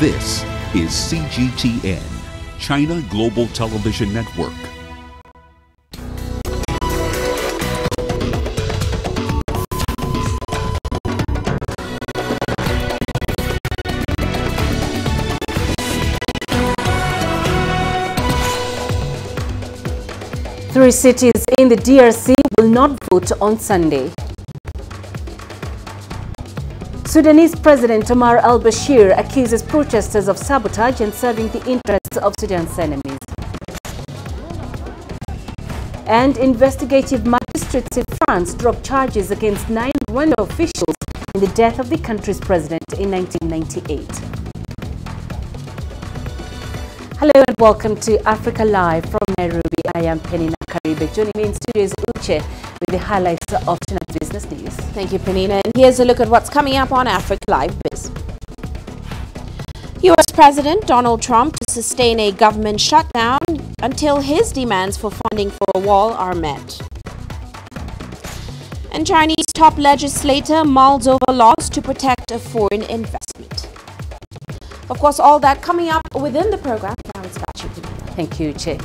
This is CGTN, China Global Television Network. Three cities in the DRC will not vote on Sunday. Sudanese President Omar al-Bashir accuses protesters of sabotage and serving the interests of Sudan's enemies. And investigative magistrates in France dropped charges against 9 Rwanda officials in the death of the country's president in 1998. Hello and welcome to Africa Live from Nairobi. I am Penina Karibe. Joining me in studio is Uche with the highlights of tonight's business news. Thank you, Penina. And here's a look at what's coming up on Africa Live Biz. U.S. President Donald Trump to sustain a government shutdown until his demands for funding for a wall are met. And Chinese top legislator mulls over laws to protect a foreign investment. Of course, all that coming up within the program. Now it's back to you, Penina. Thank you, Uche.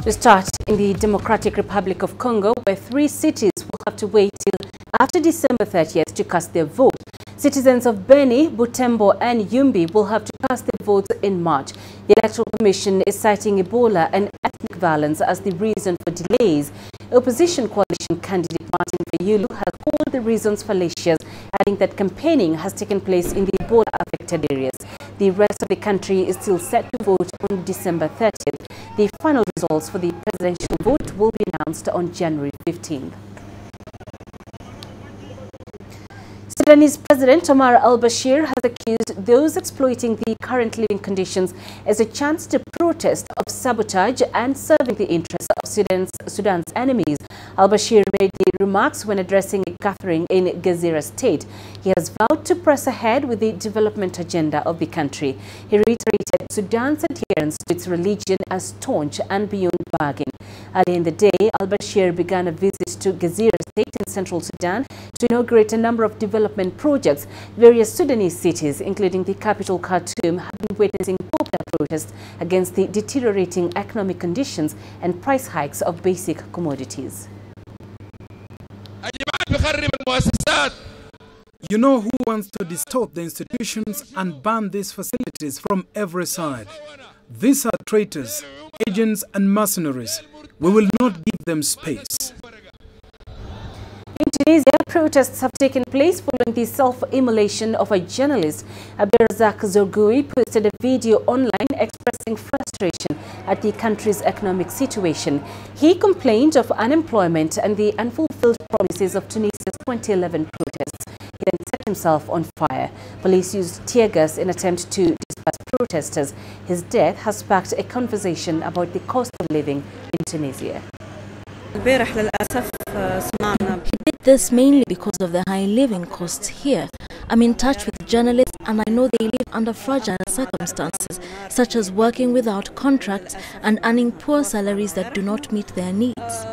We start in the Democratic Republic of Congo, where 3 cities will have to wait till after December 30th to cast their vote. Citizens of Beni, Butembo and Yumbi will have to cast their votes in March. The Electoral Commission is citing Ebola and ethnic violence as the reason for delays. Opposition coalition candidate Martin Fayulu has called the reasons fallacious, adding that campaigning has taken place in the Ebola-affected areas. The rest of the country is still set to vote on December 30th. The final results for the presidential vote will be announced on January 15th. Sudanese President Omar al-Bashir has accused those exploiting the current living conditions as a chance to protest of sabotage and serving the interests of Sudan's enemies. Al-Bashir made the remarks when addressing a gathering in Gezira State. He has vowed to press ahead with the development agenda of the country. He reiterated Sudan's adherence to its religion as staunch and beyond bargain. Early in the day, al-Bashir began a visit to Gezira State in central Sudan to inaugurate a number of development projects. Various Sudanese cities, including the capital Khartoum, have been witnessing popular protests against the deteriorating economic conditions and price hikes of basic commodities. You know who wants to distort the institutions and ban these facilities from every side? These are traitors, agents and mercenaries. We will not give them space. In Tunisia, protests have taken place following the self-immolation of a journalist. Abdelrazak Zorgoui posted a video online expressing frustration at the country's economic situation. He complained of unemployment and the unfulfilled promises of Tunisia's 2011 protests. He then set himself on fire. Police used tear gas in an attempt to disperse protesters. His death has sparked a conversation about the cost of living in Tunisia. He did this mainly because of the high living costs here. I'm in touch with journalists and I know they live under fragile circumstances, such as working without contracts and earning poor salaries that do not meet their needs.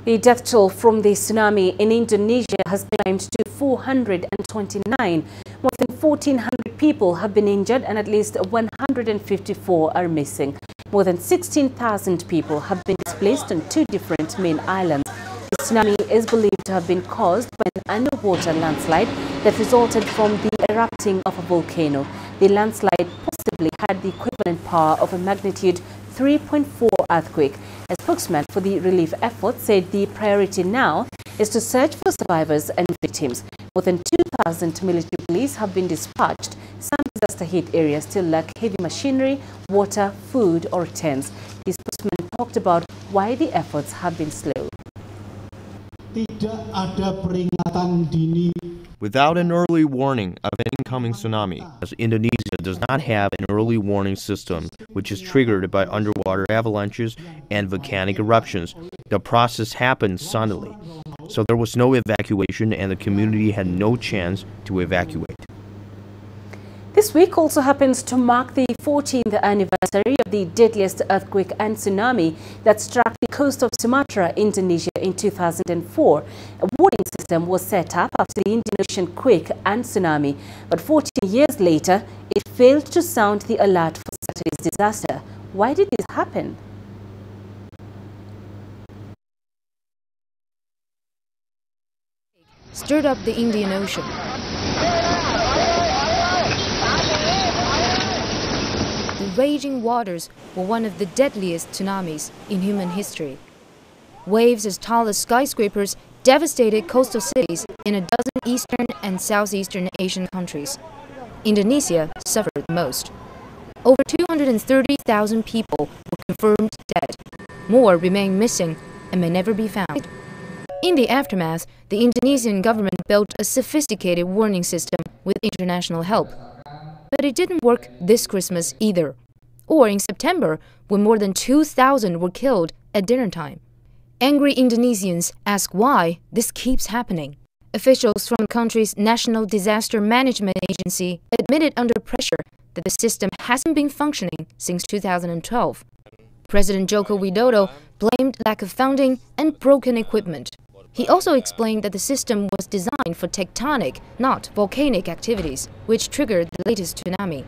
The death toll from the tsunami in Indonesia has climbed to 429. More than 1,400 people have been injured and at least 154 are missing. More than 16,000 people have been displaced on 2 different main islands. The tsunami is believed to have been caused by an underwater landslide that resulted from the erupting of a volcano. The landslide possibly had the equivalent power of a magnitude 3.4 earthquake. A spokesman for the relief effort said the priority now is to search for survivors and victims. More than 2,000 military police have been dispatched. Some disaster-hit areas still lack heavy machinery, water, food or tents. The spokesman talked about why the efforts have been slow. Without an early warning of an incoming tsunami, as Indonesia does not have an early warning system which is triggered by underwater avalanches and volcanic eruptions, the process happened suddenly. So there was no evacuation and the community had no chance to evacuate. This week also happens to mark the 14th anniversary of the deadliest earthquake and tsunami that struck the coast of Sumatra, Indonesia in 2004. A warning system system was set up after the Indonesian quake and tsunami, but 14 years later, it failed to sound the alert for Saturday's disaster. Why did this happen? Stirred up the Indian Ocean. The raging waters were one of the deadliest tsunamis in human history. Waves as tall as skyscrapers devastated coastal cities in a dozen eastern and southeastern Asian countries. Indonesia suffered most. Over 230,000 people were confirmed dead. More remain missing and may never be found. In the aftermath, the Indonesian government built a sophisticated warning system with international help. But it didn't work this Christmas either, or in September, when more than 2,000 were killed at dinner time. Angry Indonesians ask why this keeps happening. Officials from the country's National Disaster Management Agency admitted under pressure that the system hasn't been functioning since 2012. President Joko Widodo blamed lack of funding and broken equipment. He also explained that the system was designed for tectonic, not volcanic activities, which triggered the latest tsunami.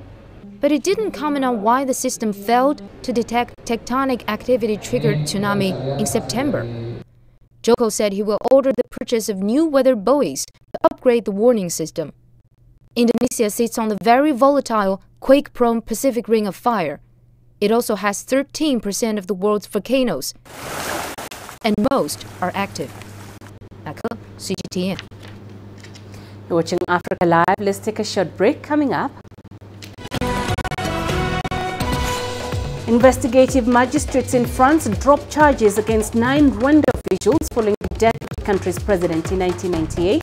But it didn't comment on why the system failed to detect tectonic activity-triggered tsunami in September. Joko said he will order the purchase of new weather buoys to upgrade the warning system. Indonesia sits on the very volatile, quake-prone Pacific Ring of Fire. It also has 13% of the world's volcanoes, and most are active. CGTN. You're watching Africa Live. Let's take a short break. Coming up, investigative magistrates in France dropped charges against 9 Rwanda officials following the death of the country's president in 1998.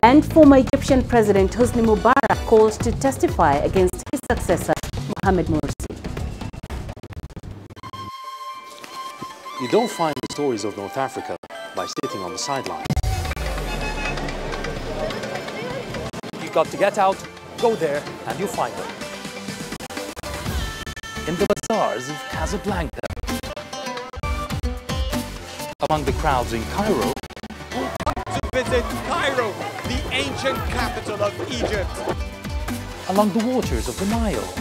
And former Egyptian President Hosni Mubarak calls to testify against his successor, Mohamed Morsi. You don't find the stories of North Africa by sitting on the sidelines. You've got to get out, go there, and you'll find them. In the bazaars of Casablanca, among the crowds in Cairo, to visit Cairo, the ancient capital of Egypt, along the waters of the Nile,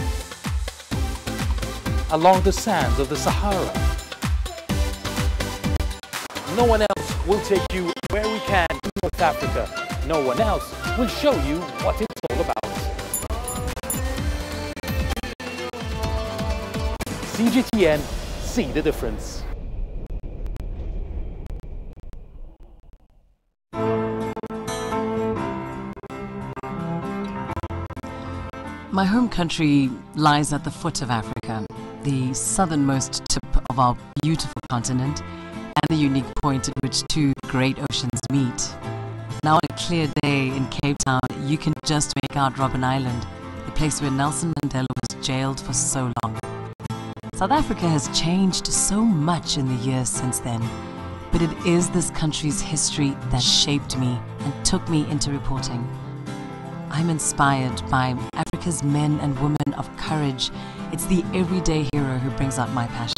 along the sands of the Sahara. No one else will take you where we can in North Africa. No one else will show you what it's all about. CGTN, see the difference. My home country lies at the foot of Africa, the southernmost tip of our beautiful continent, and the unique point at which 2 great oceans meet. Now on a clear day in Cape Town, you can just make out Robben Island, the place where Nelson Mandela was jailed for so long. South Africa has changed so much in the years since then, but it is this country's history that shaped me and took me into reporting. I'm inspired by Africa's men and women of courage. It's the everyday hero who brings out my passion.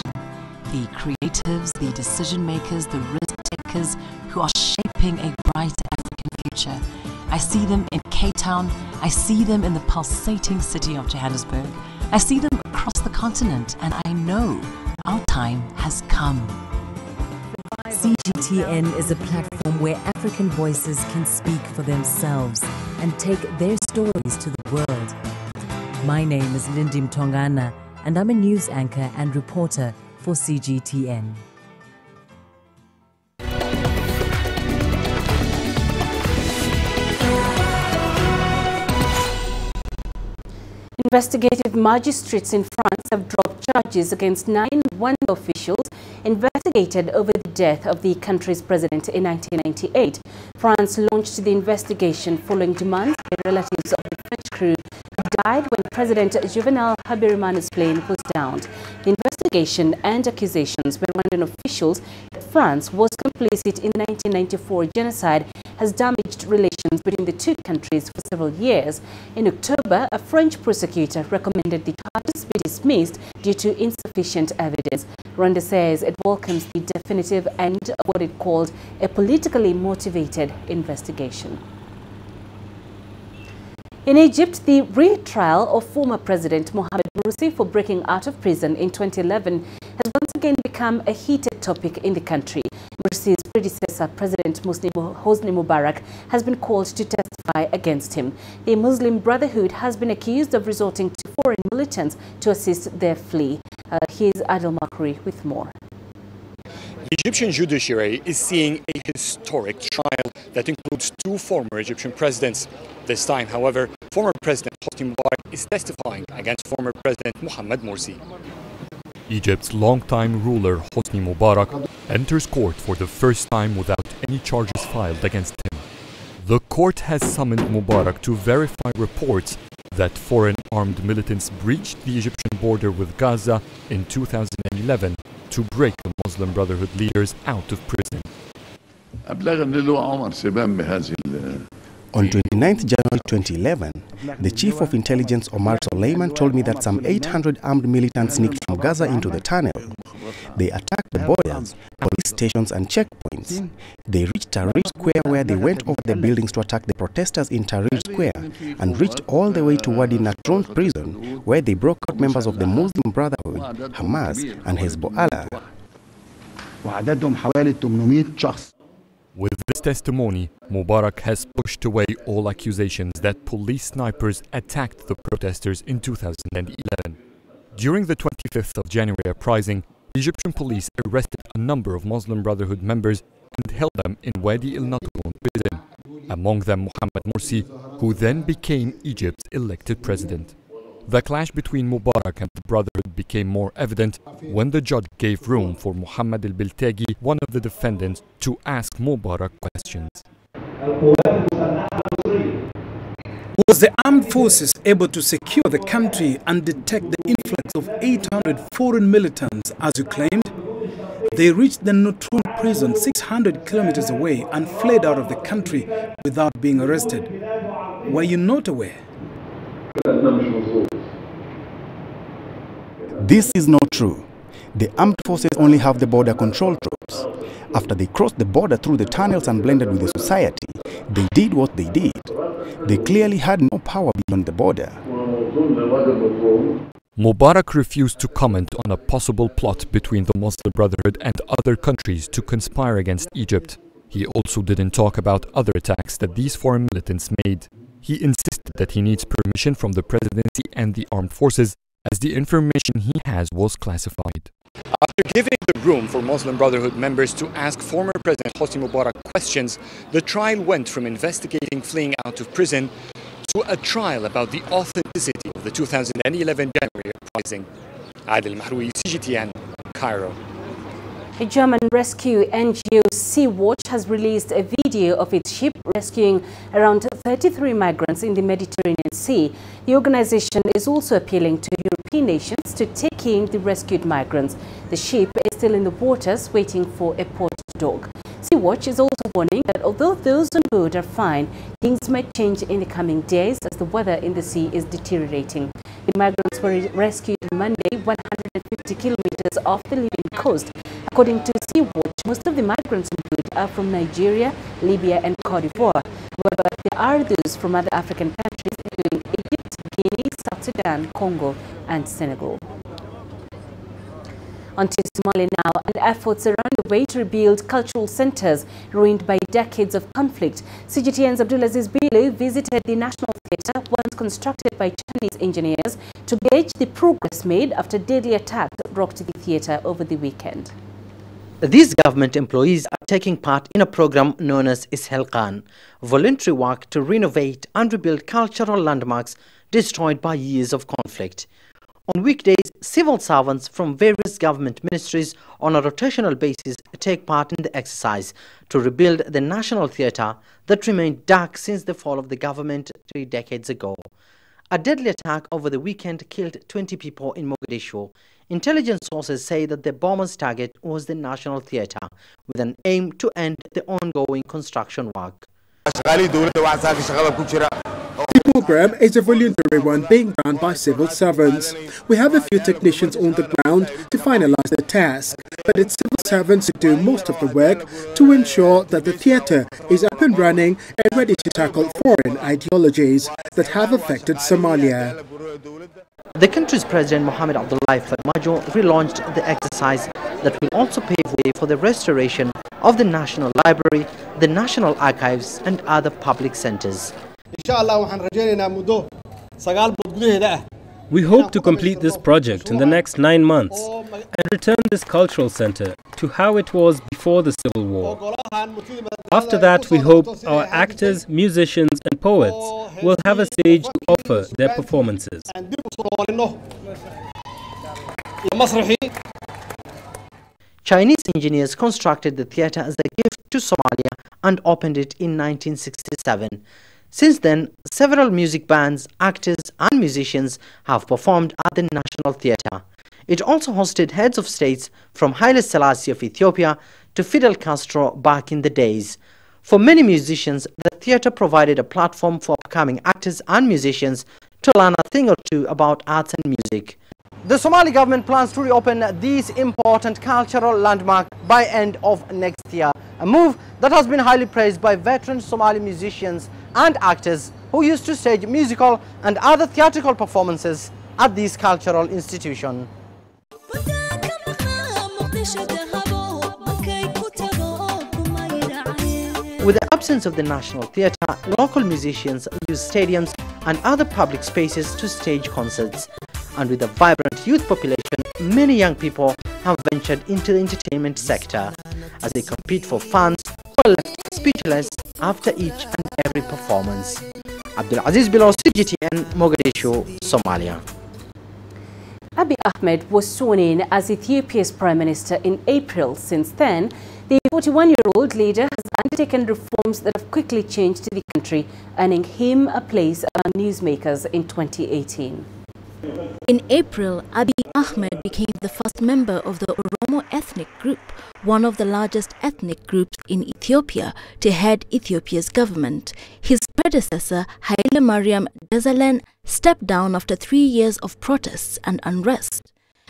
The creatives, the decision makers, the risk takers who are shaping a bright African future. I see them in Cape Town. I see them in the pulsating city of Johannesburg. I see them across the continent, and I know our time has come. CGTN is a platform where African voices can speak for themselves and take their stories to the world. My name is Lindy Mtongana, and I'm a news anchor and reporter for CGTN. Investigative magistrates in France have dropped charges against 9 Rwanda officials investigated over the death of the country's president in 1998. France launched the investigation following demands by relatives of the French crew who died when President Juvenal Habyarimana's plane was downed. The investigation and accusations by Rwandan officials that France was complicit complicit in the 1994 genocide has damaged relations between the two countries for several years. In October, a French prosecutor recommended the charges be dismissed due to insufficient evidence. Rwanda says it welcomes the definitive end of what it called a politically motivated investigation. In Egypt, the retrial of former President Mohamed Morsi for breaking out of prison in 2011 has once again become a heated topic in the country. Morsi's predecessor, President Hosni Mubarak, has been called to testify against him. The Muslim Brotherhood has been accused of resorting to foreign militants to assist their flee. Here's Adil Makri with more. The Egyptian judiciary is seeing a historic trial that includes two former Egyptian presidents. This time, however, former President Hosni Mubarak is testifying against former President Mohamed Morsi. Egypt's longtime ruler Hosni Mubarak enters court for the first time without any charges filed against him. The court has summoned Mubarak to verify reports that foreign armed militants breached the Egyptian border with Gaza in 2011 to break the Muslim Brotherhood leaders out of prison. On 29th January 2011, the Chief of Intelligence Omar Suleiman told me that some 800 armed militants sneaked from Gaza into the tunnel. They attacked the borders, police stations and checkpoints. They reached Tahrir Square where they went over the buildings to attack the protesters in Tahrir Square and reached all the way to Wadi Natron prison where they broke out members of the Muslim Brotherhood, Hamas and Hezbollah. With this testimony, Mubarak has pushed away all accusations that police snipers attacked the protesters in 2011. During the 25th of January uprising, Egyptian police arrested a number of Muslim Brotherhood members and held them in Wadi el-Natron prison, among them Mohamed Morsi, who then became Egypt's elected president. The clash between Mubarak and the Brotherhood became more evident when the judge gave room for Mohammed el-Biltagi, one of the defendants, to ask Mubarak questions. Was the armed forces able to secure the country and detect the influx of 800 foreign militants, as you claimed? They reached the Natron prison 600 kilometers away and fled out of the country without being arrested. Were you not aware? This is not true. The armed forces only have the border control troops. After they crossed the border through the tunnels and blended with the society, they did what they did. They clearly had no power beyond the border. Mubarak refused to comment on a possible plot between the Muslim Brotherhood and other countries to conspire against Egypt. He also didn't talk about other attacks that these foreign militants made. He insisted that he needs permission from the presidency and the armed forces, as the information he has was classified. After giving the room for Muslim Brotherhood members to ask former President Hosni Mubarak questions, the trial went from investigating fleeing out of prison to a trial about the authenticity of the 2011 January uprising. Adil Mahroui, CGTN, Cairo. A German rescue NGO Sea-Watch has released a video of its ship rescuing around 33 migrants in the Mediterranean Sea. The organization is also appealing to European nations to take in the rescued migrants. The ship is still in the waters waiting for a port dock. Sea-Watch is also warning that although those on board are fine, things might change in the coming days as the weather in the sea is deteriorating. The migrants were rescued Monday 150 kilometers off the Libyan coast. According to Sea-Watch, most of the migrants on board are from Nigeria, Libya and Cote d'Ivoire. However, there are those from other African countries including Egypt, Guinea, South Sudan, Congo and Senegal. On to Somalia now, and efforts are underway to rebuild cultural centers ruined by decades of conflict. CGTN's Abdulaziz Bilu visited the National Theatre, once constructed by Chinese engineers, to gauge the progress made after deadly attack that rocked the theatre over the weekend. These government employees are taking part in a program known as Ishelqan, voluntary work to renovate and rebuild cultural landmarks destroyed by years of conflict. On weekdays, civil servants from various government ministries on a rotational basis take part in the exercise to rebuild the National Theatre that remained dark since the fall of the government 3 decades ago. A deadly attack over the weekend killed 20 people in Mogadishu, Intelligence sources say that the bombers' target was the National Theatre, with an aim to end the ongoing construction work. The program is a voluntary one being done by civil servants. We have a few technicians on the ground to finalize the task, but it's civil servants who do most of the work to ensure that the theatre is up and running and ready to tackle foreign ideologies that have affected Somalia. The country's President Mohamed Abdullahi Farmajo relaunched the exercise that will also pave way for the restoration of the National Library, the National Archives and other public centres. We hope to complete this project in the next 9 months and return this cultural centre to how it was before the Civil War. After that, we hope our actors, musicians and poets will have a stage to offer their performances. Chinese engineers constructed the theatre as a gift to Somalia and opened it in 1967. Since then, several music bands, actors and musicians have performed at the National Theatre. It also hosted heads of states from Haile Selassie of Ethiopia to Fidel Castro back in the days. For many musicians, the theatre provided a platform for upcoming actors and musicians to learn a thing or two about arts and music. The Somali government plans to reopen these important cultural landmarks by end of next year, a move that has been highly praised by veteran Somali musicians and actors who used to stage musical and other theatrical performances at these cultural institutions. With the absence of the National Theatre, local musicians use stadiums and other public spaces to stage concerts. And with a vibrant youth population, many young people have ventured into the entertainment sector as they compete for funds or left speechless after each and every performance. Abdulaziz Bilo, CGTN, Mogadishu, Somalia. Abiy Ahmed was sworn in as Ethiopia's Prime Minister in April. Since then, the 41-year-old leader has undertaken reforms that have quickly changed the country, earning him a place among newsmakers in 2018. In April, Abiy Ahmed became the first member of the Oromo ethnic group, one of the largest ethnic groups in Ethiopia, to head Ethiopia's government. His predecessor, Haile Mariam Desalegn, stepped down after 3 years of protests and unrest.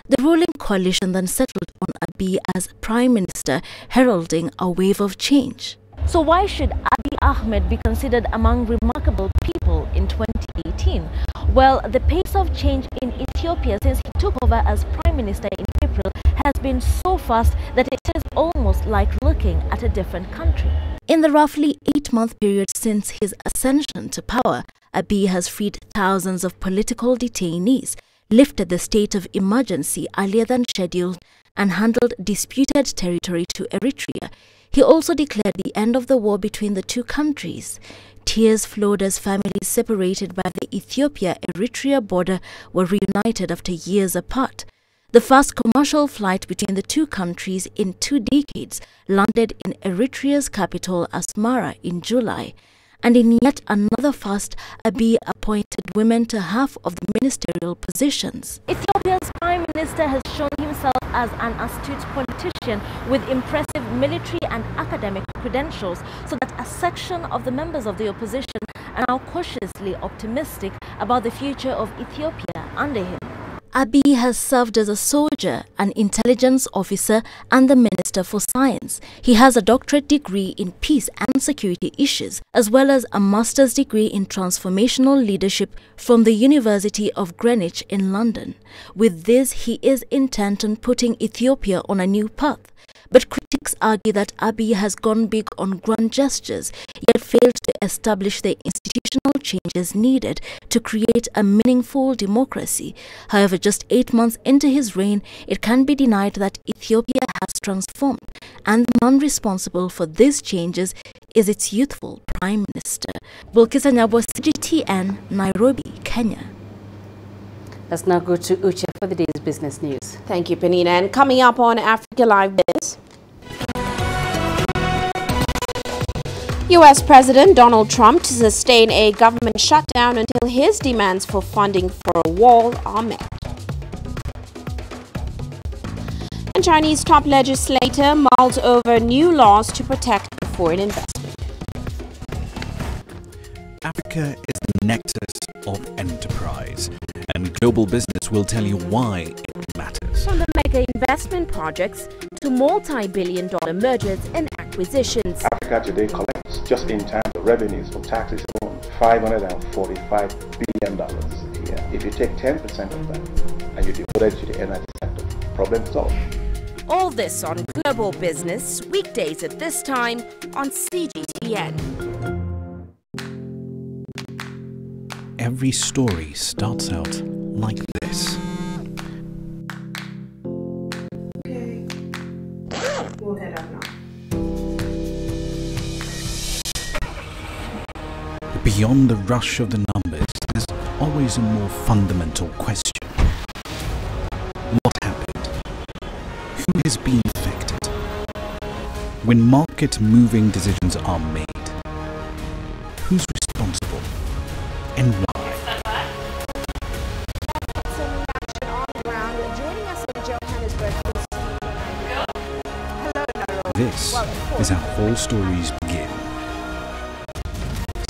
The ruling coalition then settled on Abiy as Prime Minister, heralding a wave of change. So why should Abiy Ahmed be considered among remarkable people in 2018? Well, the pace of change in Ethiopia since he took over as Prime Minister in April has been so fast that it is almost like looking at a different country. In the roughly 8-month period since his ascension to power, Abiy has freed thousands of political detainees, lifted the state of emergency earlier than scheduled, and handled disputed territory to Eritrea. He also declared the end of the war between the two countries. Tears flowed as families separated by the Ethiopia-Eritrea border were reunited after years apart. The first commercial flight between the two countries in 2 decades landed in Eritrea's capital Asmara in July. And in yet another first, Abiy appointed women to half of the ministerial positions. Ethiopia's Prime Minister has shown himself as an astute politician with impressive military and academic credentials, so that a section of the members of the opposition are now cautiously optimistic about the future of Ethiopia under him. Abiy has served as a soldier, an intelligence officer, and the Minister for Science. He has a doctorate degree in peace and security issues, as well as a master's degree in transformational leadership from the University of Greenwich in London. With this, he is intent on putting Ethiopia on a new path. But critics argue that Abiy has gone big on grand gestures, yet failed to establish the institutional changes needed to create a meaningful democracy. However, just 8 months into his reign, it can't be denied that Ethiopia has transformed, and the man responsible for these changes is its youthful Prime Minister. Bulkisa Nyabwa, CGTN, Nairobi, Kenya. Let's now go to Uche for the day's business news. Thank you, Penina. And coming up on Africa Live This, U.S. President Donald Trump to sustain a government shutdown until his demands for funding for a wall are met. And Chinese top legislator mulls over new laws to protect foreign investment. Africa is the nexus of enterprise, and global business will tell you why it matters. From the mega investment projects to multi-billion-dollar mergers and acquisitions. Africa today collects, just in terms of revenues from taxes alone, $545 billion a year. If you take 10% of that and you devote it to the energy sector, problem solved. All this on Global Business, weekdays at this time on CGTN. Every story starts out like this. Okay. We'll head up now. Beyond the rush of the numbers, there's always a more fundamental question. What happened? Who has been affected? When market-moving decisions are made, who's responsible and why? This is how all stories begin.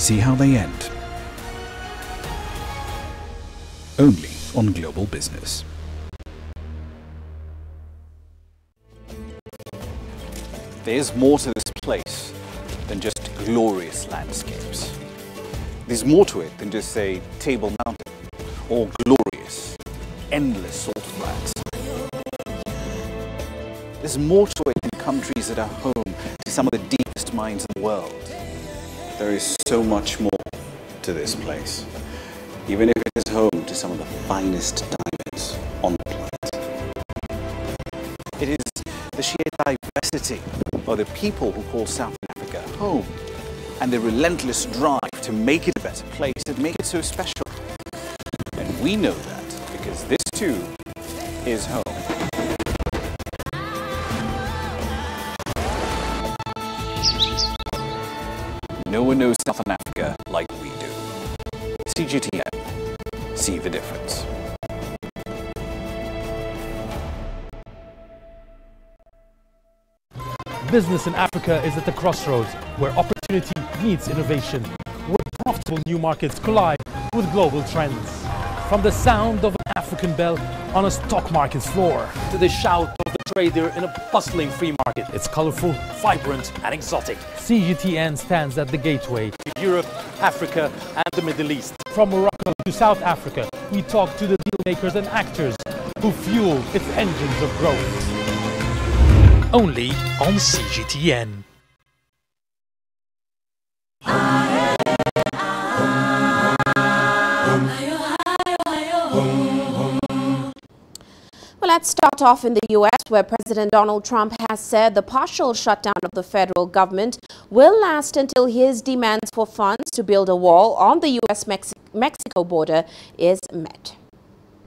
See how they end. Only on Global Business. There's more to this place than just glorious landscapes. There's more to it than just, say, Table Mountain or glorious, endless salt flats. There's more to it than countries that are home to some of the deepest minds in the world. There is so much more to this place, even if it is home to some of the finest diamonds on the planet. It is the sheer diversity of the people who call South Africa home, and the relentless drive to make it a better place that make it so special. And we know that because this too is home. No one knows Southern Africa like we do. CGTN. See the difference. Business in Africa is at the crossroads, where opportunity meets innovation, where profitable new markets collide with global trends. From the sound of an African bell on a stock market's floor, to the shout of the trader in a bustling free market. It's colorful, vibrant, and exotic. CGTN stands at the gateway to Europe, Africa, and the Middle East. From Morocco to South Africa, we talk to the deal makers and actors who fuel its engines of growth. Only on CGTN. Well, let's start off in the U.S., where President Donald Trump has said the partial shutdown of the federal government will last until his demands for funds to build a wall on the U.S.-Mexico border is met.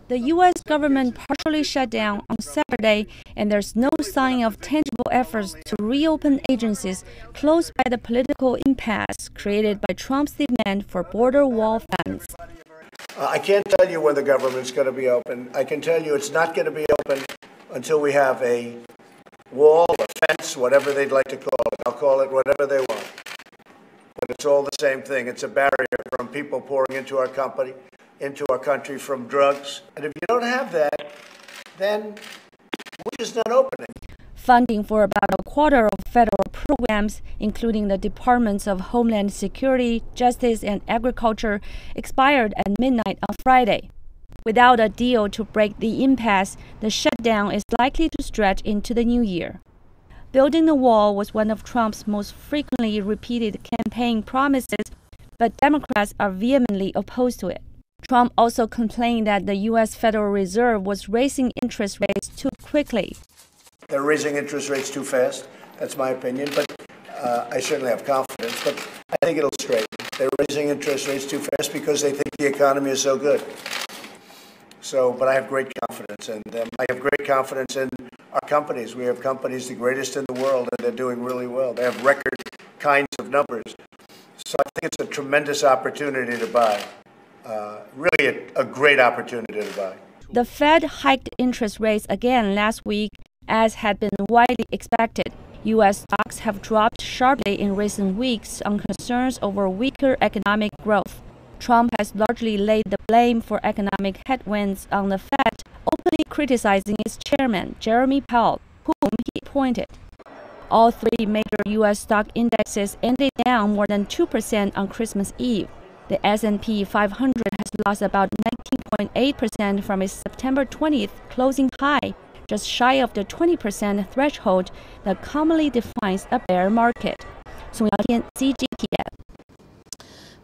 The U.S. government partially shut down on Saturday, and there's no sign of tangible efforts to reopen agencies closed by the political impasse created by Trump's demand for border wall funds. I can't tell you when the government's going to be open. I can tell you it's not going to be open until we have a wall, a fence, whatever they'd like to call it. I'll call it whatever they want. But it's all the same thing. It's a barrier from people pouring into our country from drugs. And if you don't have that, then we're just not opening. Funding for about a quarter of federal programs, including the Departments of Homeland Security, Justice, and Agriculture, expired at midnight on Friday. Without a deal to break the impasse, the shutdown is likely to stretch into the new year. Building the wall was one of Trump's most frequently repeated campaign promises, but Democrats are vehemently opposed to it. Trump also complained that the U.S. Federal Reserve was raising interest rates too quickly. They're raising interest rates too fast. That's my opinion, but I certainly have confidence. But I think it'll straighten. They're raising interest rates too fast because they think the economy is so good. But I have great confidence in them. I have great confidence in our companies. We have companies the greatest in the world, and they're doing really well. They have record kinds of numbers. So I think it's a tremendous opportunity to buy. Really a great opportunity to buy. The Fed hiked interest rates again last week, As had been widely expected, U.S. stocks have dropped sharply in recent weeks on concerns over weaker economic growth. Trump has largely laid the blame for economic headwinds on the Fed, openly criticizing its chairman, Jeremy Powell, whom he appointed. All three major U.S. stock indexes ended down more than 2% on Christmas Eve. The S&P 500 has lost about 19.8% from its September 20th closing high, just shy of the 20% threshold that commonly defines a bear market. Song Yaotian, CGTN.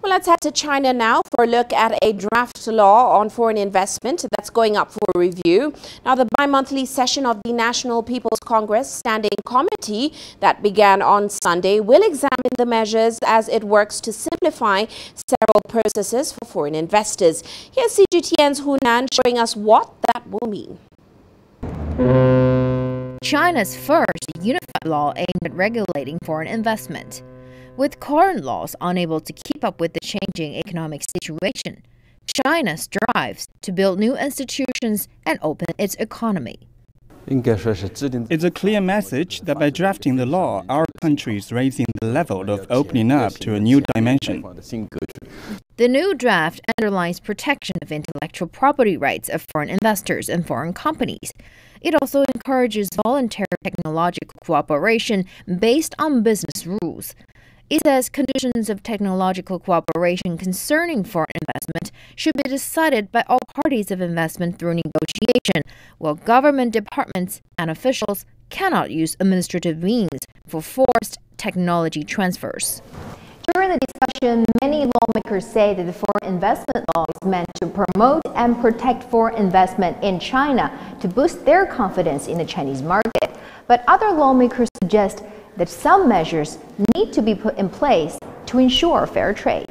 Well, let's head to China now for a look at a draft law on foreign investment that's going up for review. Now, the bi-monthly session of the National People's Congress Standing Committee that began on Sunday will examine the measures as it works to simplify several processes for foreign investors. Here's CGTN's Hunan showing us what that will mean. China's first unified law aimed at regulating foreign investment. With current laws unable to keep up with the changing economic situation, China strives to build new institutions and open its economy. It's a clear message that by drafting the law, our country is raising the level of opening up to a new dimension. The new draft underlines protection of intellectual property rights of foreign investors and foreign companies. It also encourages voluntary technological cooperation based on business rules. It says conditions of technological cooperation concerning foreign investment should be decided by all parties of investment through negotiation, while government departments and officials cannot use administrative means for forced technology transfers. During the discussion, many lawmakers say that the foreign investment law is meant to promote and protect foreign investment in China to boost their confidence in the Chinese market. But other lawmakers suggest that some measures need to be put in place to ensure fair trade.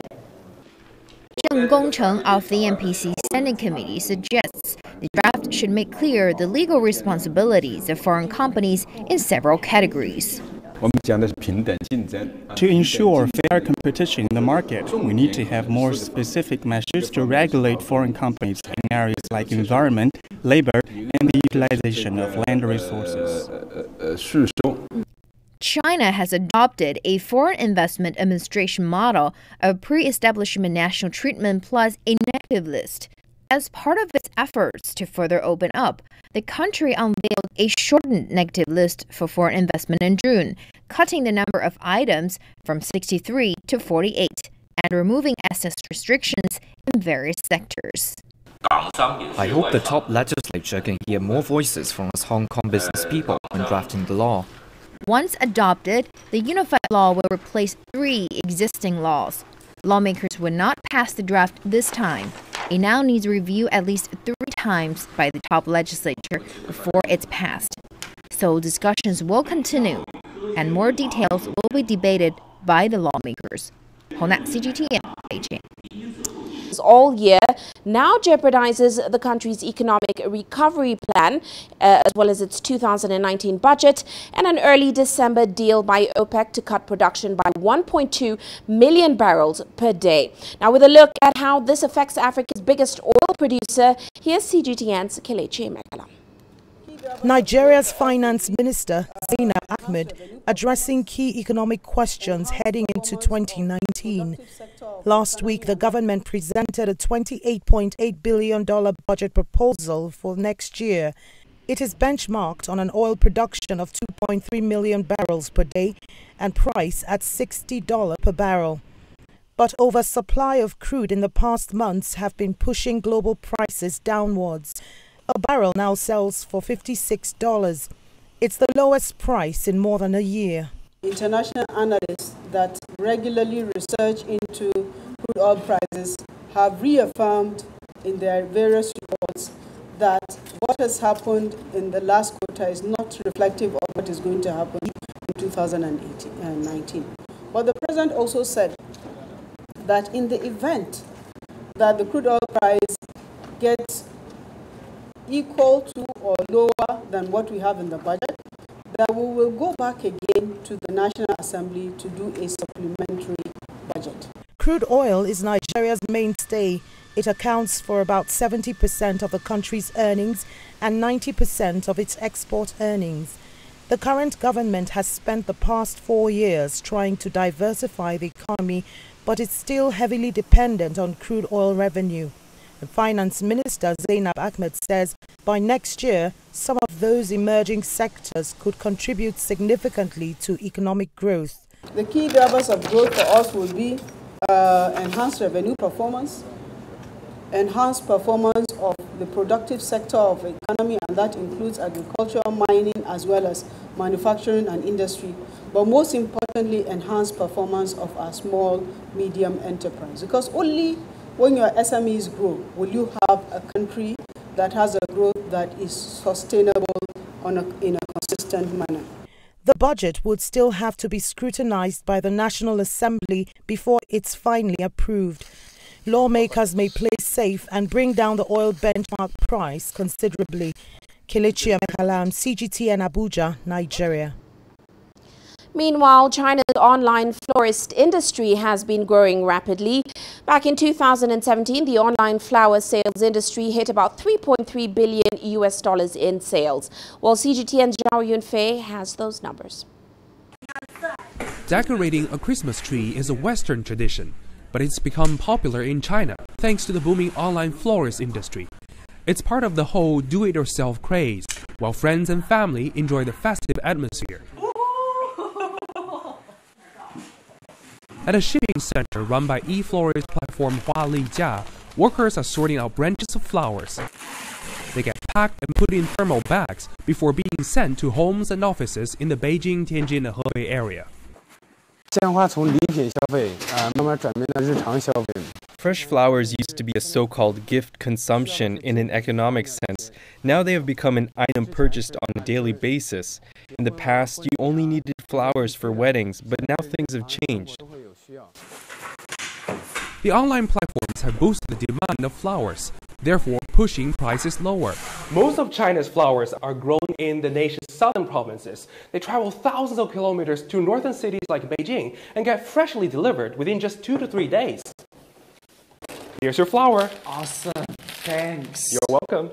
Zheng Gongcheng of the NPC Standing Committee suggests the draft should make clear the legal responsibilities of foreign companies in several categories. To ensure fair competition in the market, we need to have more specific measures to regulate foreign companies in areas like environment, labor, and the utilization of land resources. China has adopted a foreign investment administration model of pre-establishment national treatment plus a negative list. As part of its efforts to further open up, the country unveiled a shortened negative list for foreign investment in June, cutting the number of items from 63 to 48 and removing access restrictions in various sectors. I hope the top legislature can hear more voices from us Hong Kong business people when drafting the law. Once adopted, the unified law will replace 3 existing laws. Lawmakers will not pass the draft this time. It now needs review at least 3 times by the top legislature before it's passed. So discussions will continue, and more details will be debated by the lawmakers. Hona, CGTN, Beijing. All year now jeopardizes the country's economic recovery plan, as well as its 2019 budget, and an early December deal by OPEC to cut production by 1.2 million barrels per day. Now, with a look at how this affects Africa's biggest oil producer, here's CGTN's Kelechi Mekala. Nigeria's finance minister, Zainab Ahmed, addressing key economic questions heading into 2019. Last week, the government presented a $28.8 billion budget proposal for next year. It is benchmarked on an oil production of 2.3 million barrels per day and price at $60 per barrel. But oversupply of crude in the past months have been pushing global prices downwards. A barrel now sells for $56. It's the lowest price in more than a year. International analysts that regularly research into crude oil prices have reaffirmed in their various reports that what has happened in the last quarter is not reflective of what is going to happen in 2019. But the president also said that in the event that the crude oil price gets equal to or lower than what we have in the budget, that we will go back again to the National Assembly to do a supplementary budget. Crude oil is Nigeria's mainstay. It accounts for about 70% of the country's earnings and 90% of its export earnings. The current government has spent the past 4 years trying to diversify the economy, but it's still heavily dependent on crude oil revenue. The Finance Minister Zainab Ahmed says by next year, some of those emerging sectors could contribute significantly to economic growth. The key drivers of growth for us will be enhanced revenue performance, enhanced performance of the productive sector of the economy, and that includes agriculture, mining, as well as manufacturing and industry. But most importantly, enhanced performance of our small, medium enterprise. Because only when your SMEs grow will you have a country that has a growth that is sustainable in a consistent manner. The budget would still have to be scrutinized by the National Assembly before it's finally approved. Lawmakers may play safe and bring down the oil benchmark price considerably. Kelechi Emekalam, CGTN Abuja, Nigeria. Meanwhile, China's online florist industry has been growing rapidly. Back in 2017, the online flower sales industry hit about $3.3 billion in sales. While CGTN's Zhao Yunfei has those numbers. Decorating a Christmas tree is a Western tradition, but it's become popular in China thanks to the booming online florist industry. It's part of the whole do-it-yourself craze, while friends and family enjoy the festive atmosphere. At a shipping center run by e-florist platform Hualijia, workers are sorting out branches of flowers. They get packed and put in thermal bags before being sent to homes and offices in the Beijing, Tianjin, and Hebei area. Fresh flowers used to be a so-called gift consumption in an economic sense. Now they have become an item purchased on a daily basis. In the past, you only needed flowers for weddings, but now things have changed. The online platforms have boosted the demand of flowers, therefore pushing prices lower. Most of China's flowers are grown in the nation's southern provinces. They travel thousands of kilometers to northern cities like Beijing and get freshly delivered within just 2 to 3 days. Here's your flower. Awesome. Thanks. You're welcome.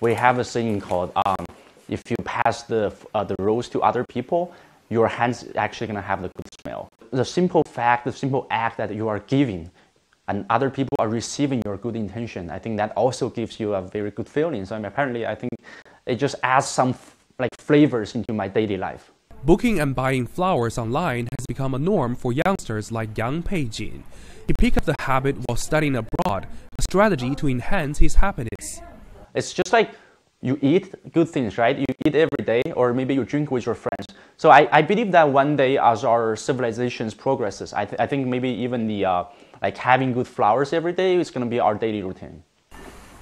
We have a saying called, if you pass the rose to other people, your hands actually going to have the good smell. The simple fact, the simple act that you are giving and other people are receiving your good intention, I think that also gives you a very good feeling. So apparently, I think it just adds some flavors into my daily life. Booking and buying flowers online has become a norm for youngsters like Yang Peijin. He picked up the habit while studying abroad, a strategy to enhance his happiness. It's just like you eat good things, right? You eat every day, or maybe you drink with your friends. So I believe that one day as our civilizations progresses, I think maybe even the having good flowers every day is going to be our daily routine.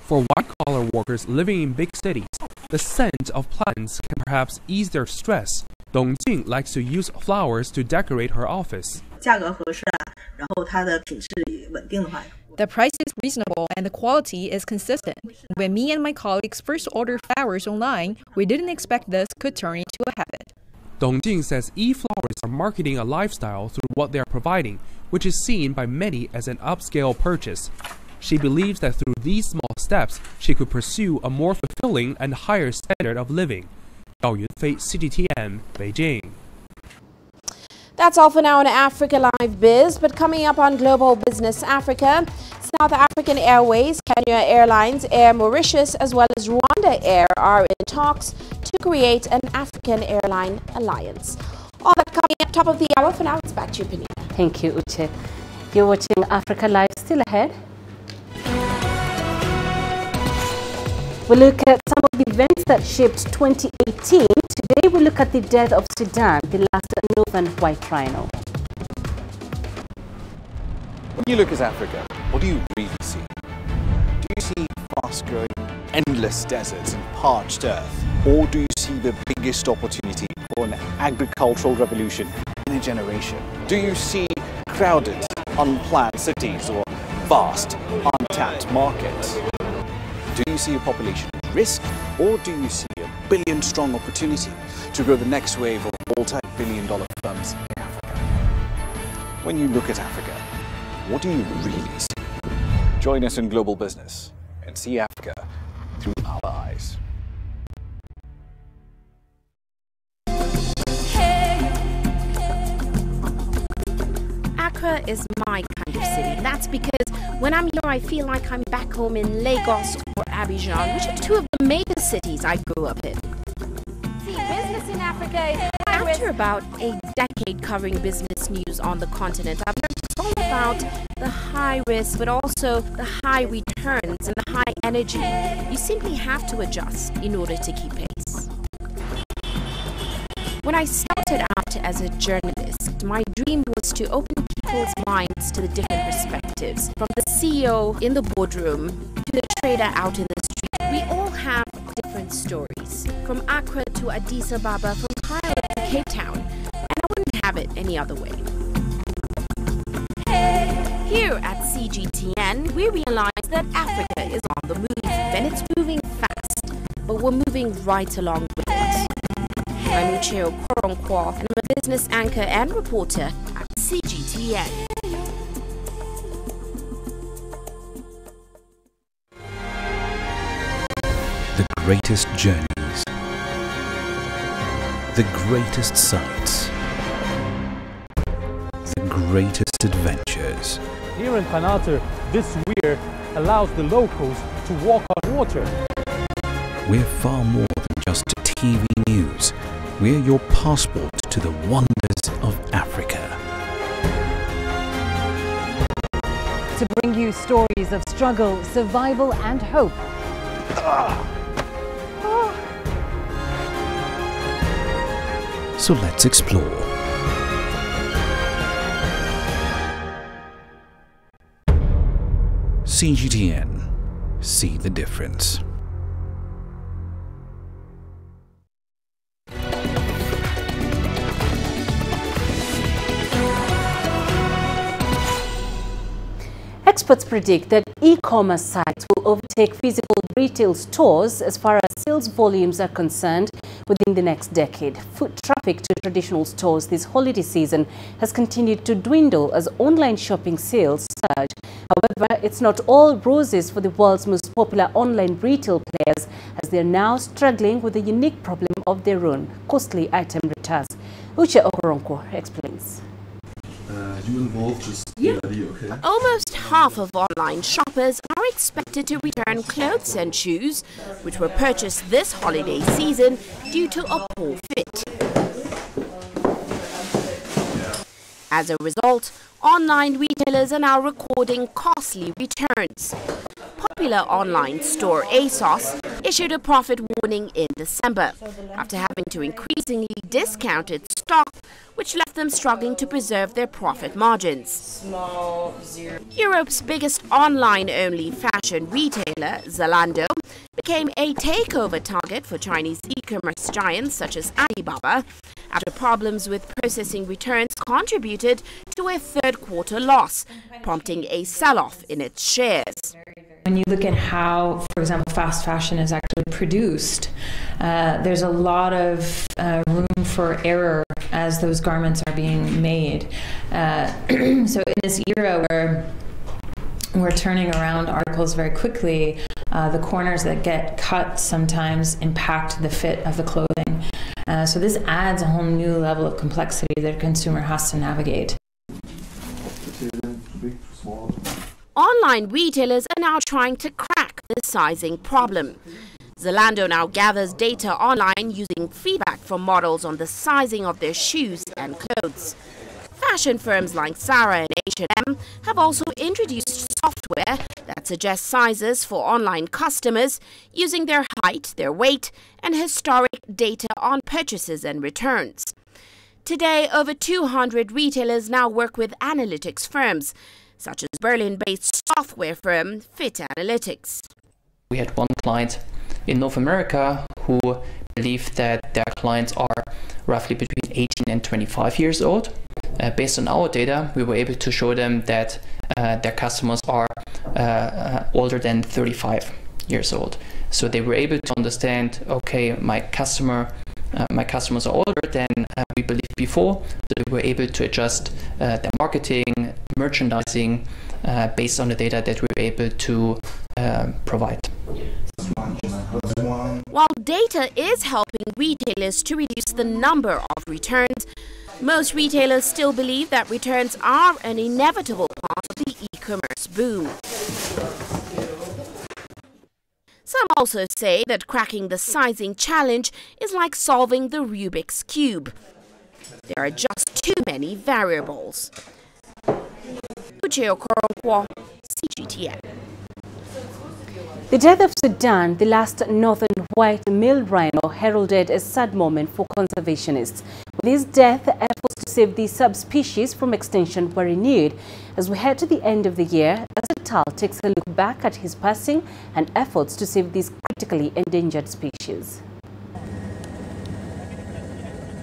For white-collar workers living in big cities, the scent of plants can perhaps ease their stress. Dong Jing likes to use flowers to decorate her office. The price is reasonable and the quality is consistent. When me and my colleagues first ordered flowers online, we didn't expect this could turn into a habit. Dong Jing says e-flowers are marketing a lifestyle through what they are providing, which is seen by many as an upscale purchase. She believes that through these small steps, she could pursue a more fulfilling and higher standard of living. Zhao Yunfei, CGTN, Beijing. That's all for now on Africa Live Biz, but coming up on Global Business Africa, South African Airways, Kenya Airlines, Air Mauritius, as well as Rwanda Air are in talks to create an African airline alliance. All that coming up top of the hour. For now, it's back to you, Penny. Thank you, Uche. You're watching Africa Live. Still ahead, we look at some of the events that shaped 2018. Today we look at the death of Sudan, the last northern white rhino. When you look at Africa, what do you really see? Do you see fast-growing, endless deserts and parched earth? Or do you see the biggest opportunity for an agricultural revolution in a generation? Do you see crowded, unplanned cities or vast, untapped markets? Do you see a population at risk, or do you see a billion-strong opportunity to grow the next wave of multi-billion-dollar firms in Africa? When you look at Africa, what do you really see? Join us in Global Business and see Africa through our eyes. Accra is my kind of city. That's because when I'm here, I feel like I'm back home in Lagos or Abidjan, which are two of the major cities I grew up in. See, business in Africa is After about a decade covering business news on the continent, I've learned it's all about the high risk, but also the high returns and the high energy. You simply have to adjust in order to keep pace. When I started out as a journalist, my dream was to open people's minds to the different perspectives. From the CEO in the boardroom to the trader out in the street, we all have different stories. From Accra to Addis Ababa, from Cairo to Cape Town, and I wouldn't have it any other way. Here at CGTN, we realize that Africa is on the move, and it's moving fast, but we're moving right along with it. I'm Ucheo Koronkwo, and I'm a business anchor and reporter at CGTN. The greatest journeys, the greatest sights, the greatest adventures. Here in Qanater, this weir allows the locals to walk on water. We're far more than just TV news. We're your passport to the wonders of Africa. To bring you stories of struggle, survival and hope. So let's explore. CGTN. See the difference. Experts predict that e-commerce sites will overtake physical retail stores as far as sales volumes are concerned within the next decade. Foot traffic to traditional stores this holiday season has continued to dwindle as online shopping sales surge. However, it's not all roses for the world's most popular online retail players, as they're now struggling with the unique problem of their own costly item returns. Uche Okoronkwo explains. You involved just okay? Almost half of online shoppers are expected to return clothes and shoes which were purchased this holiday season due to a poor fit. As a result, online retailers are now recording costly returns. Popular online store ASOS issued a profit warning in December after having to increasingly discount its stock, which left them struggling to preserve their profit margins. Europe's biggest online-only fashion retailer, Zalando, became a takeover target for Chinese e-commerce giants such as Alibaba, after problems with processing returns contributed to a third-quarter loss, prompting a sell-off in its shares. When you look at how, for example, fast fashion is actually produced, there's a lot of room for error as those garments are being made. So in this era where we're turning around articles very quickly, the corners that get cut sometimes impact the fit of the clothing. So this adds a whole new level of complexity that a consumer has to navigate. Online retailers are now trying to crack the sizing problem. Zalando now gathers data online using feedback from models on the sizing of their shoes and clothes. Fashion firms like Zara and H&M have also introduced software that suggests sizes for online customers using their height, their weight, and historic data on purchases and returns. Today, over 200 retailers now work with analytics firms, such as Berlin-based software firm Fit Analytics. We had one client in North America who believed that their clients are roughly between 18 and 25 years old. Based on our data, we were able to show them that their customers are older than 35 years old. So they were able to understand, okay, my customer my customers are older than we believed before, that we were able to adjust their marketing, merchandising based on the data that we were able to provide. While data is helping retailers to reduce the number of returns, most retailers still believe that returns are an inevitable part of the e-commerce boom. Some also say that cracking the sizing challenge is like solving the Rubik's Cube. There are just too many variables. CGTN. The death of Sudan, the last northern white male rhino, heralded a sad moment for conservationists. With his death, efforts to save the subspecies from extinction were renewed. As we head to the end of the year, Azatal takes a look back at his passing and efforts to save this critically endangered species.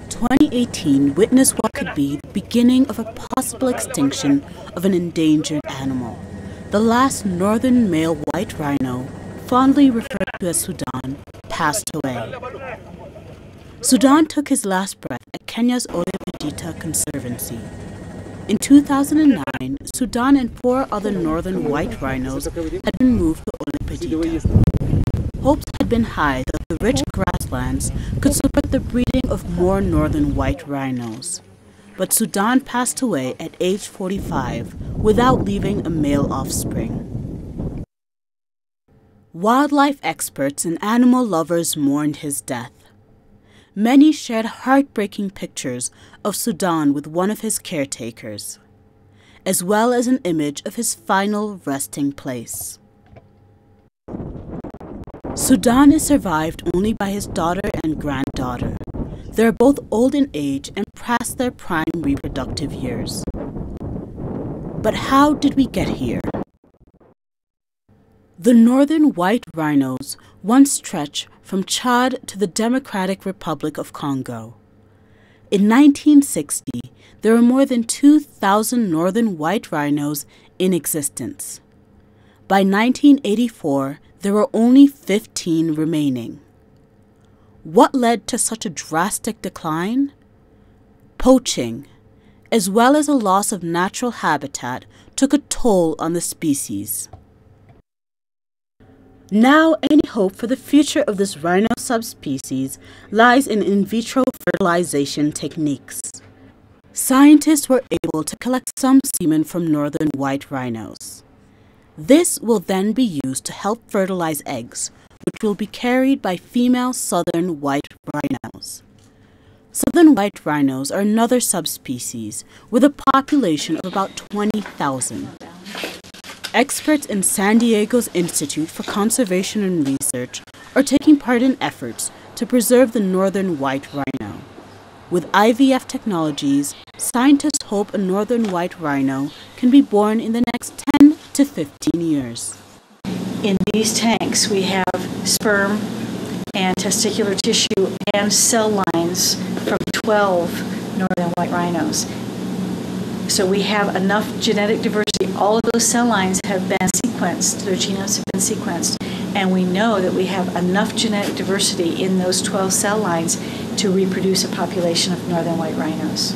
2018 witnessed what could be the beginning of a possible extinction of an endangered animal. The last northern male white rhino, fondly referred to as Sudan, passed away. Sudan took his last breath at Kenya's Ole Pejita Conservancy. In 2009, Sudan and 4 other northern white rhinos had been moved to Ole Pejita. Hopes had been high that the rich grasslands could support the breeding of more northern white rhinos. But Sudan passed away at age 45 without leaving a male offspring. Wildlife experts and animal lovers mourned his death. Many shared heartbreaking pictures of Sudan with one of his caretakers, as well as an image of his final resting place. Sudan is survived only by his daughter and granddaughter. They are both old in age and past their prime reproductive years. But how did we get here? The northern white rhinos once stretched from Chad to the Democratic Republic of Congo. In 1960, there were more than 2,000 northern white rhinos in existence. By 1984, there were only 15 remaining. What led to such a drastic decline? Poaching, as well as a loss of natural habitat, took a toll on the species. Now, any hope for the future of this rhino subspecies lies in vitro fertilization techniques. Scientists were able to collect some semen from northern white rhinos. This will then be used to help fertilize eggs, which will be carried by female southern white rhinos. Southern white rhinos are another subspecies with a population of about 20,000. Experts in San Diego's Institute for Conservation and Research are taking part in efforts to preserve the northern white rhino. With IVF technologies, scientists hope a northern white rhino can be born in the next 10 to 15 years. In these tanks, we have sperm and testicular tissue and cell lines from 12 northern white rhinos. So we have enough genetic diversity. All of those cell lines have been sequenced, their genomes have been sequenced, and we know that we have enough genetic diversity in those 12 cell lines to reproduce a population of northern white rhinos.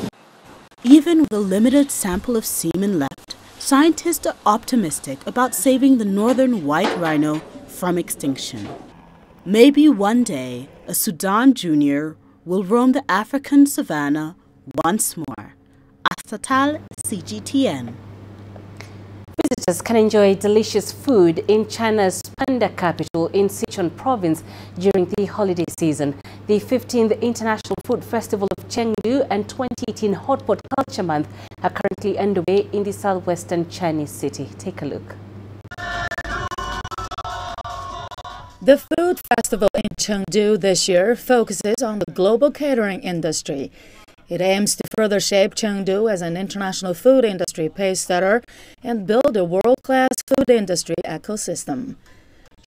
Even with a limited sample of semen left, scientists are optimistic about saving the northern white rhino from extinction. Maybe one day, a Sudan junior will roam the African savanna once more. Azatal, CGTN. Visitors can enjoy delicious food in China's panda capital in Sichuan province during the holiday season. The 15th International Food Festival of Chengdu and 2018 Hot Pot Culture Month are currently underway in the southwestern Chinese city. Take a look. The food festival in Chengdu this year focuses on the global catering industry. It aims to further shape Chengdu as an international food industry pacesetter and build a world-class food industry ecosystem.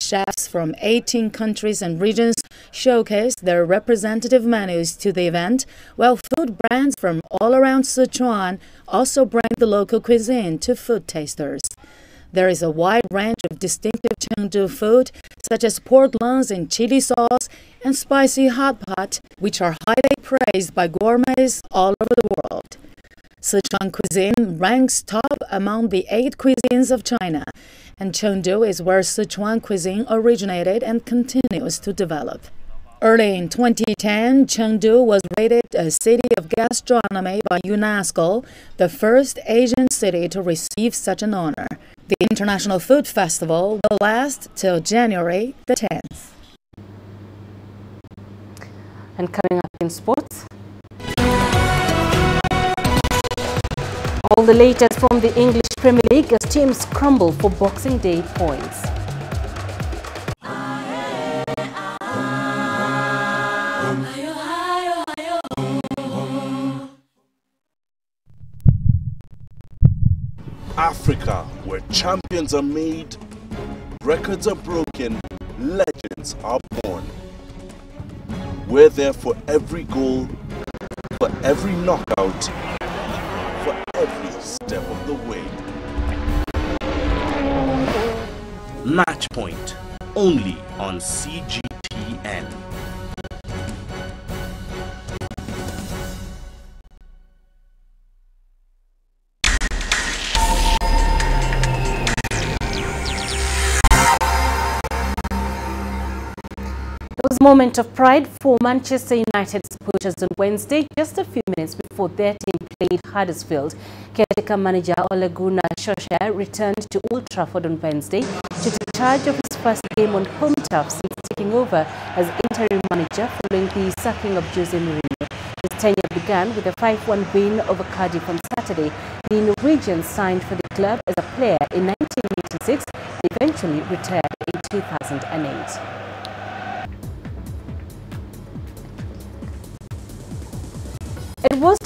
Chefs from 18 countries and regions showcase their representative menus to the event, while food brands from all around Sichuan also bring the local cuisine to food tasters. There is a wide range of distinctive Chengdu food, such as pork lungs in chili sauce and spicy hot pot, which are highly praised by gourmets all over the world. Sichuan cuisine ranks top among the 8 cuisines of China, and Chengdu is where Sichuan cuisine originated and continues to develop. Early in 2010, Chengdu was rated a city of gastronomy by UNESCO, the first Asian city to receive such an honor. The International Food Festival will last till January the 10th. And coming up in sports, all the latest from the English Premier League as teams crumble for Boxing Day points. Africa, where champions are made, records are broken, legends are born. We're there for every goal, for every knockout, for every step of the way. Match Point, only on CGTN. It was a moment of pride for Manchester United supporters on Wednesday, just a few minutes before their team played Huddersfield. Caretaker manager Ole Gunnar Solskjaer returned to Old Trafford on Wednesday to take charge of his first game on home turf since taking over as interim manager following the sacking of Jose Mourinho. His tenure began with a 5-1 win over Cardiff on Saturday. The Norwegian signed for the club as a player in 1986 and eventually retired in 2008. It was a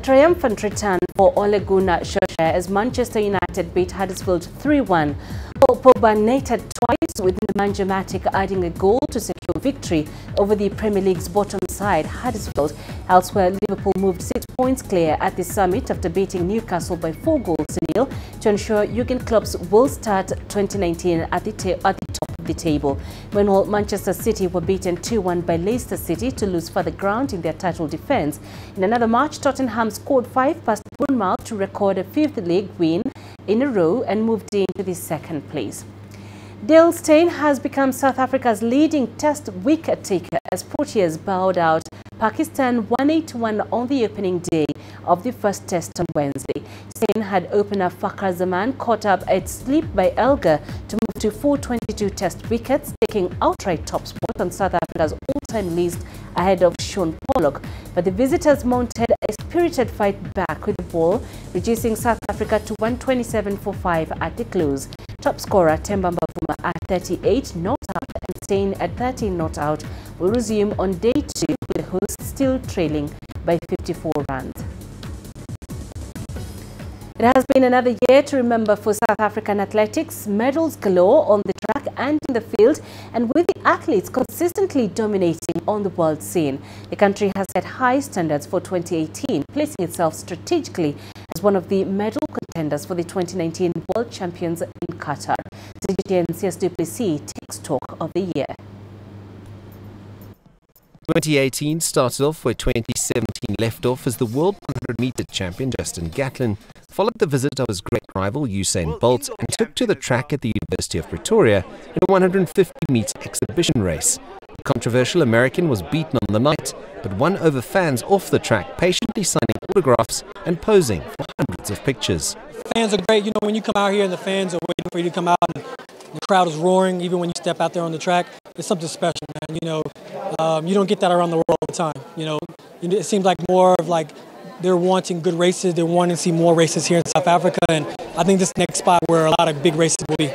triumphant return for Ole Gunnar Solskjaer as Manchester United beat Huddersfield 3-1. Paul Pogba netted twice, with Nemanja Matic adding a goal to secure victory over the Premier League's bottom side, Huddersfield. Elsewhere, Liverpool moved 6 points clear at the summit after beating Newcastle by 4-0 to ensure Jurgen Klopp's will start 2019 at the top of the table. Meanwhile, Manchester City were beaten 2-1 by Leicester City to lose further ground in their title defence. In another match, Tottenham scored 5 past Bournemouth to record a 5th league win in a row and moved into the 2nd place. Dale Steyn has become South Africa's leading test wicket taker as Proteas bowed out Pakistan 181 on the opening day of the first test on Wednesday. Steyn had opener Fakhar Zaman caught up at slip by Elgar to move to 422 test wickets, taking outright top spot on South Africa's all-time list ahead of Sean Pollock. But the visitors mounted a spirited fight back with the ball, reducing South Africa to 127 for 5 at the close. Top scorer Themba Bavuma at 38 not out and Steyn at 13 not out will resume on day 2 with the hosts still trailing by 54 runs. It has been another year to remember for South African athletics, medals galore on the track and in the field, and with the athletes consistently dominating on the world scene. The country has set high standards for 2018, placing itself strategically as one of the medal contenders for the 2019 World Champions in Qatar. CGTN CS Duplessis takes stock of the year. 2018 started off where 2017 left off as the world 100-meter champion Justin Gatlin followed the visit of his great rival Usain Bolt and took to the track at the University of Pretoria in a 150-meter exhibition race. The controversial American was beaten on the night, but won over fans off the track, patiently signing autographs and posing for hundreds of pictures. Fans are great. You know, when you come out here and the fans are waiting for you to come out and the crowd is roaring, even when you step out there on the track, it's something special, man. You know, you don't get that around the world all the time. You know, it seems like more of like they're wanting good races. They're wanting to see more races here in South Africa, and I think this is the next spot where a lot of big races will be.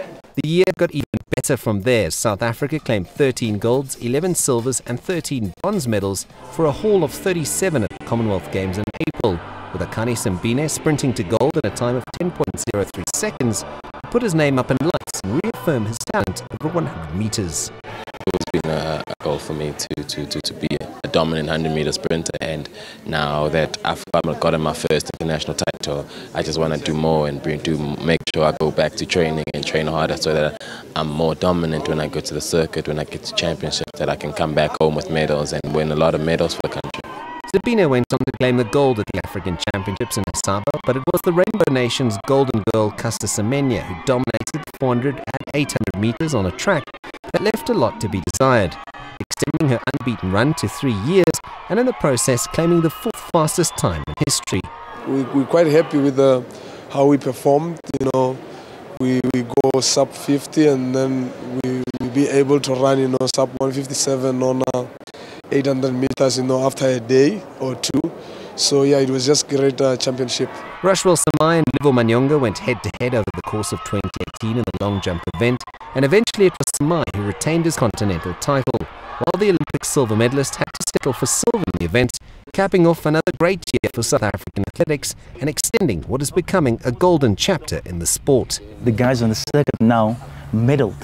The year got even better from there. South Africa claimed 13 golds, 11 silvers and 13 bronze medals for a haul of 37 at the Commonwealth Games in April, with Akani Simbine sprinting to gold in a time of 10.03 seconds to put his name up in lights and reaffirm his talent over 100 meters. It's been a goal for me to be a dominant 100-meter sprinter, and now that I've gotten my first international title, I just want to do more and make sure I go back to training and train harder so that I'm more dominant when I go to the circuit, when I get to championships, that I can come back home with medals and win a lot of medals for the country. Sabina went on to claim the gold at the African Championships in Asaba, but it was the Rainbow Nation's golden girl Caster Semenya who dominated the 400 and 800 meters on a track that left a lot to be desired, extending her unbeaten run to 3 years and in the process claiming the 4th fastest time in history. We're quite happy with how we performed. You know, we go sub 50 and then we be able to run sub 157 on 800 meters after a day or two. So yeah, it was just great championship. Rushwell Samai and Livo Manyonga went head-to-head over the course of 2018 in the long jump event, and eventually it was Samai who retained his continental title, while the Olympic silver medalist had to settle for silver in the event, capping off another great year for South African athletics and extending what is becoming a golden chapter in the sport. The guys on the circuit now medaled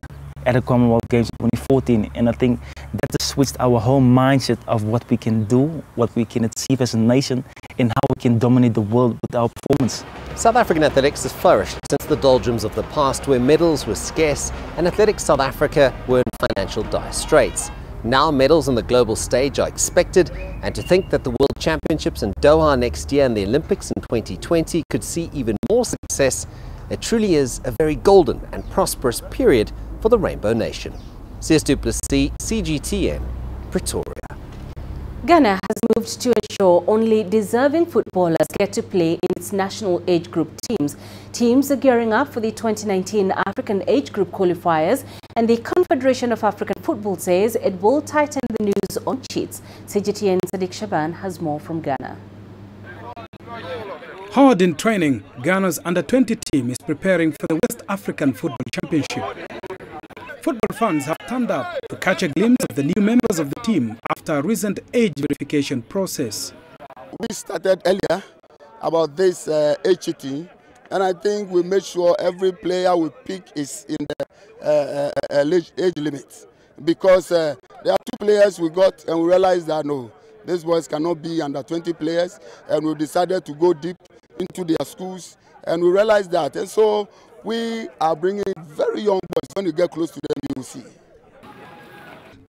at the Commonwealth Games in 2014, and I think that just switched our whole mindset of what we can do, what we can achieve as a nation, and how we can dominate the world with our performance. South African athletics has flourished since the doldrums of the past, where medals were scarce and Athletics South Africa were in financial dire straits. Now medals on the global stage are expected, and to think that the World Championships in Doha next year and the Olympics in 2020 could see even more success, it truly is a very golden and prosperous period for the Rainbow Nation. CS du Plessis, CGTN, Pretoria. Ghana has moved to ensure only deserving footballers get to play in its national age group teams. Teams are gearing up for the 2019 African age group qualifiers, and the Confederation of African Football says it will tighten the news on cheats. CGTN Sadiq Shaban has more from Ghana. Hard in training, Ghana's under-20 team is preparing for the West African Football Championship. Football fans have turned up to catch a glimpse of the new members of the team after a recent age verification process. We started earlier about this age cheating, and I think we made sure every player we pick is in the age limit. Because there are 2 players we got and we realized that no, these boys cannot be under 20 players, and we decided to go deep into their schools, and we realized that. And so we are bringing very young boys. When you get close to them, you will see.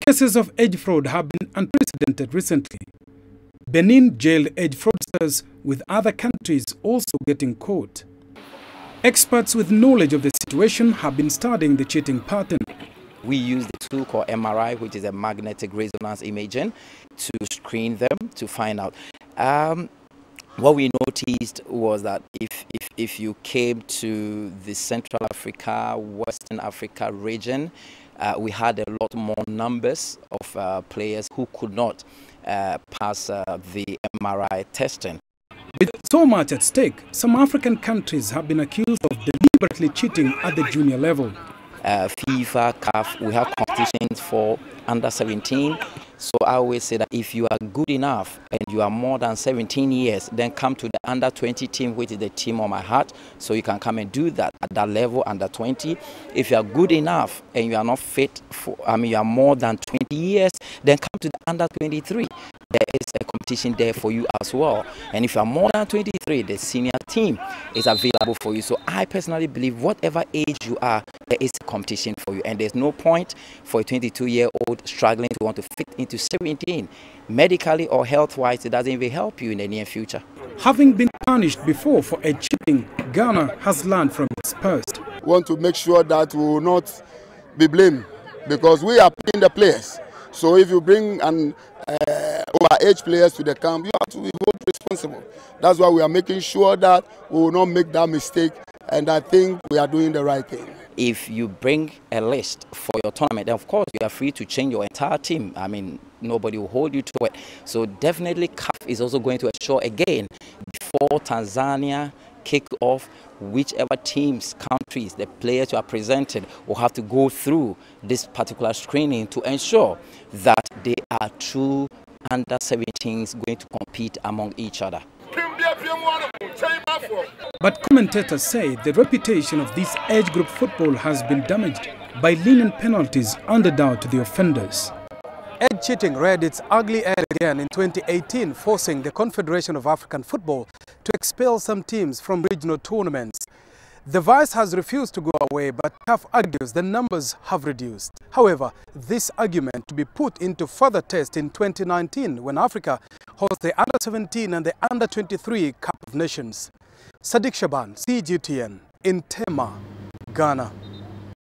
Cases of age fraud have been unprecedented recently. Benin jailed age fraudsters, with other countries also getting caught. Experts with knowledge of the situation have been studying the cheating pattern. We use the tool called MRI, which is a magnetic resonance imaging, to screen them to find out. What we noticed was that if you came to the Central Africa, Western Africa region, we had a lot more numbers of players who could not pass the MRI testing. With so much at stake, some African countries have been accused of deliberately cheating at the junior level. FIFA, CAF, we have competitions for under 17. So I always say that if you are good enough and you are more than 17 years, then come to the under 20 team, which is the team of my heart. So you can come and do that at that level, under 20. If you are good enough and you are not fit for, you are more than 20 years, then come to the under 23. There is a competition there for you as well. And if you are more than 23, the senior team is available for you. So I personally believe whatever age you are, there is a competition for you. And there's no point for a 22-year-old struggling to want to fit into 17. Medically or health-wise, it doesn't even help you in the near future. Having been punished before for age cheating, Ghana has learned from its past. We want to make sure that we will not be blamed, because we are paying the players. So if you bring an overage players to the camp, you have to be both responsible. That's why we are making sure that we will not make that mistake, and I think we are doing the right thing. If you bring a list for your tournament, then of course you are free to change your entire team. Nobody will hold you to it. So definitely CAF is also going to ensure again, before Tanzania kick off, whichever teams, countries, the players you are presented will have to go through this particular screening to ensure that they are true under 17s going to compete among each other. But commentators say the reputation of this age group football has been damaged by lenient penalties handed out to the offenders. Age cheating reared its ugly head again in 2018, forcing the Confederation of African Football to expel some teams from regional tournaments. The vice has refused to go away, but CAF argues the numbers have reduced. However, this argument to be put into further test in 2019 when Africa hosts the Under-17 and the Under-23 Cup of Nations. Sadiq Shaban, CGTN, in Tema, Ghana.